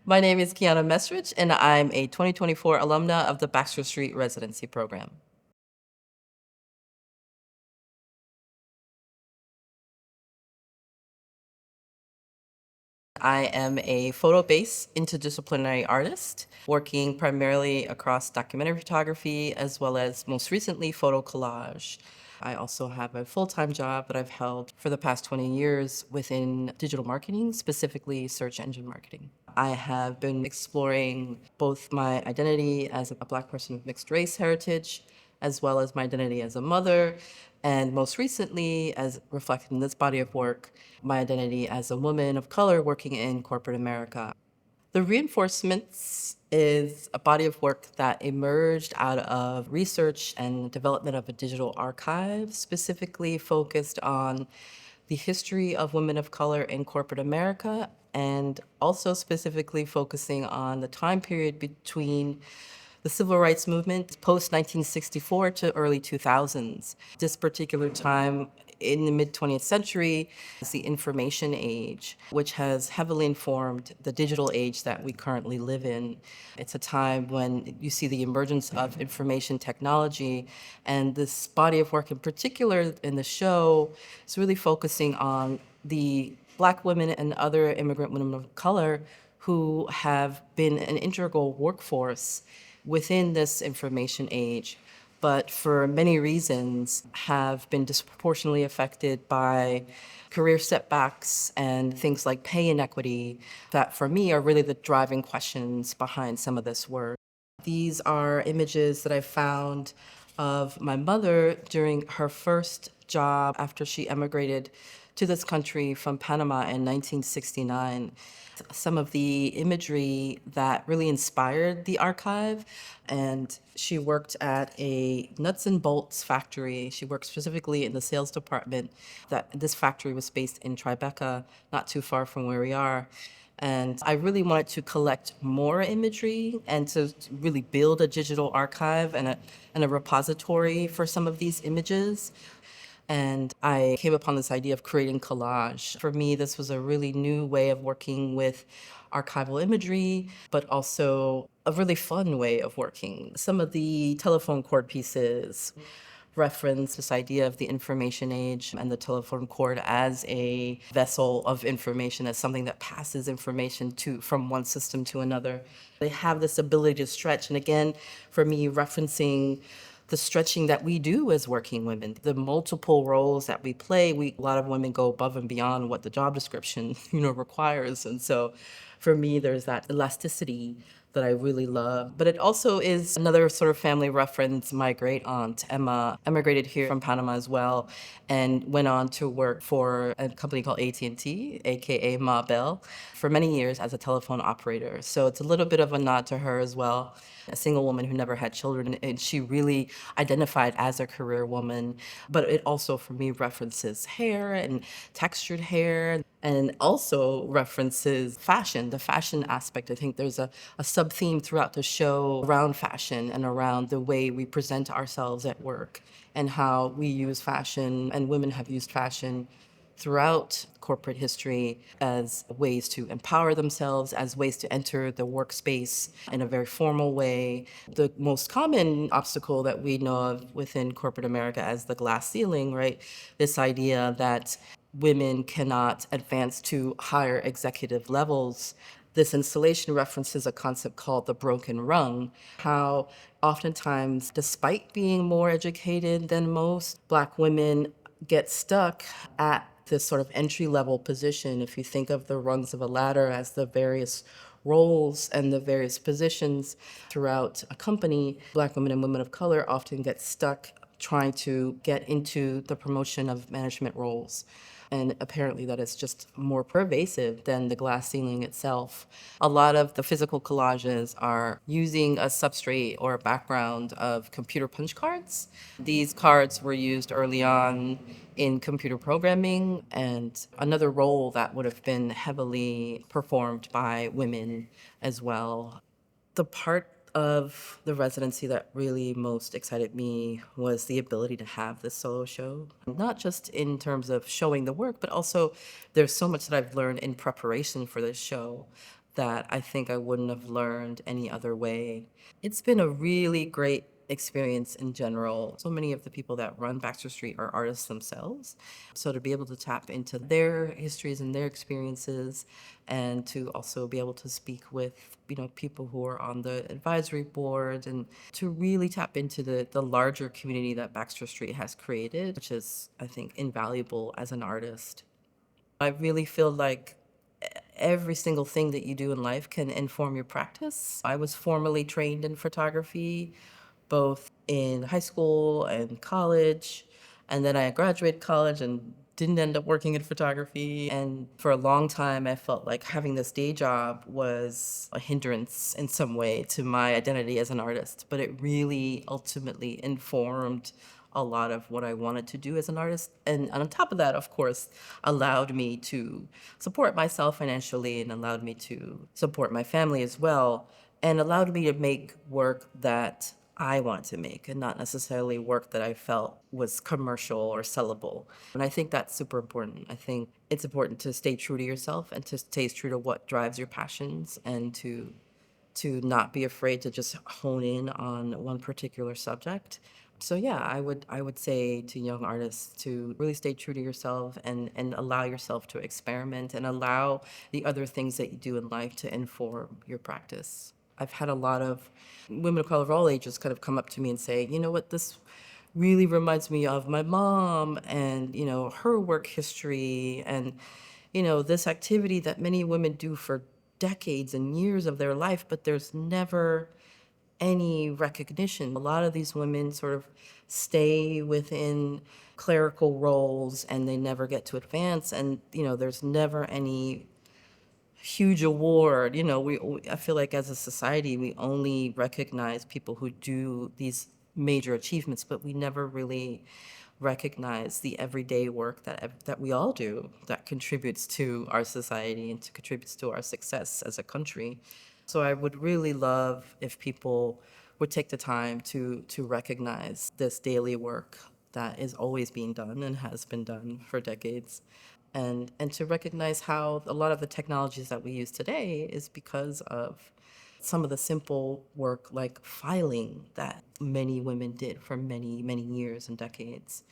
My name is Qiana Mestrich, and I'm a 2024 alumna of the BAXTER St Residency Program. I am a photo-based interdisciplinary artist, working primarily across documentary photography as well as most recently photo collage. I also have a full-time job that I've held for the past 20 years within digital marketing, specifically search engine marketing. I have been exploring both my identity as a Black person of mixed race heritage, as well as my identity as a mother, and most recently, as reflected in this body of work, my identity as a woman of color working in corporate America. The Reinforcements is a body of work that emerged out of research and development of a digital archive, specifically focused on the history of women of color in corporate America, and also specifically focusing on the time period between the civil rights movement post 1964 to early 2000s. This particular time in the mid 20th century is the information age, which has heavily informed the digital age that we currently live in. It's a time when you see the emergence of information technology, and this body of work in particular in the show is really focusing on the Black women and other immigrant women of color who have been an integral workforce within this information age, but for many reasons have been disproportionately affected by career setbacks and things like pay inequity that for me are really the driving questions behind some of this work. These are images that I found of my mother during her first job after she emigrated to this country from Panama in 1969. Some of the imagery that really inspired the archive, and she worked at a nuts and bolts factory. She worked specifically in the sales department. That this factory was based in Tribeca, not too far from where we are. And I really wanted to collect more imagery and to really build a digital archive and a repository for some of these images. And I came upon this idea of creating collage. For me, this was a really new way of working with archival imagery, but also a really fun way of working. Some of the telephone cord pieces reference this idea of the information age and the telephone cord as a vessel of information, as something that passes information from one system to another. They have this ability to stretch, and again, for me, referencing the stretching that we do as working women, the multiple roles that we play. A lot of women go above and beyond what the job description, requires. And so for me, there's that elasticity that I really love. But it also is another sort of family reference. My great aunt, Emma, emigrated here from Panama as well and went on to work for a company called AT&T, aka Ma Bell, for many years as a telephone operator. So it's a little bit of a nod to her as well, a single woman who never had children, and she really identified as a career woman. But it also, for me, references hair and textured hair, and also references fashion, the fashion aspect. I think there's a sub-theme throughout the show around fashion and around the way we present ourselves at work and how we use fashion, and women have used fashion throughout corporate history as ways to empower themselves, as ways to enter the workspace in a very formal way. The most common obstacle that we know of within corporate America as the glass ceiling, right? This idea that women cannot advance to higher executive levels. This installation references a concept called the broken rung, how oftentimes, despite being more educated than most, Black women get stuck at this sort of entry-level position. If you think of the rungs of a ladder as the various roles and the various positions throughout a company, Black women and women of color often get stuck trying to get into the promotion of management roles. And apparently that is just more pervasive than the glass ceiling itself. A lot of the physical collages are using a substrate or a background of computer punch cards. These cards were used early on in computer programming, and another role that would have been heavily performed by women as well. The part of the residency that really most excited me was the ability to have this solo show, not just in terms of showing the work, but also there's so much that I've learned in preparation for this show that I think I wouldn't have learned any other way. It's been a really great experience in general. So many of the people that run Baxter Street are artists themselves. So to be able to tap into their histories and their experiences, and to also be able to speak with, people who are on the advisory board, and to really tap into the larger community that Baxter Street has created, which is, I think, invaluable as an artist. I really feel like every single thing that you do in life can inform your practice. I was formally trained in photography, both in high school and college. And then I graduated college and didn't end up working in photography. And for a long time, I felt like having this day job was a hindrance in some way to my identity as an artist. But it really ultimately informed a lot of what I wanted to do as an artist. And on top of that, of course, allowed me to support myself financially and allowed me to support my family as well, and allowed me to make work that I wanted to make and not necessarily work that I felt was commercial or sellable. And I think that's super important. I think it's important to stay true to yourself and to stay true to what drives your passions, and to not be afraid to just hone in on one particular subject. So yeah, I would say to young artists to really stay true to yourself, and allow yourself to experiment and allow the other things that you do in life to inform your practice. I've had a lot of women of color of all ages kind of come up to me and say, you know what, this really reminds me of my mom, and her work history, and this activity that many women do for decades and years of their life, but there's never any recognition. A lot of these women sort of stay within clerical roles and they never get to advance, and there's never any huge award. I feel like as a society we only recognize people who do these major achievements, but we never really recognize the everyday work that we all do that contributes to our society and to contributes to our success as a country. So I would really love if people would take the time to recognize this daily work that is always being done and has been done for decades, and to recognize how a lot of the technologies that we use today is because of some of the simple work like filing that many women did for many, many years and decades.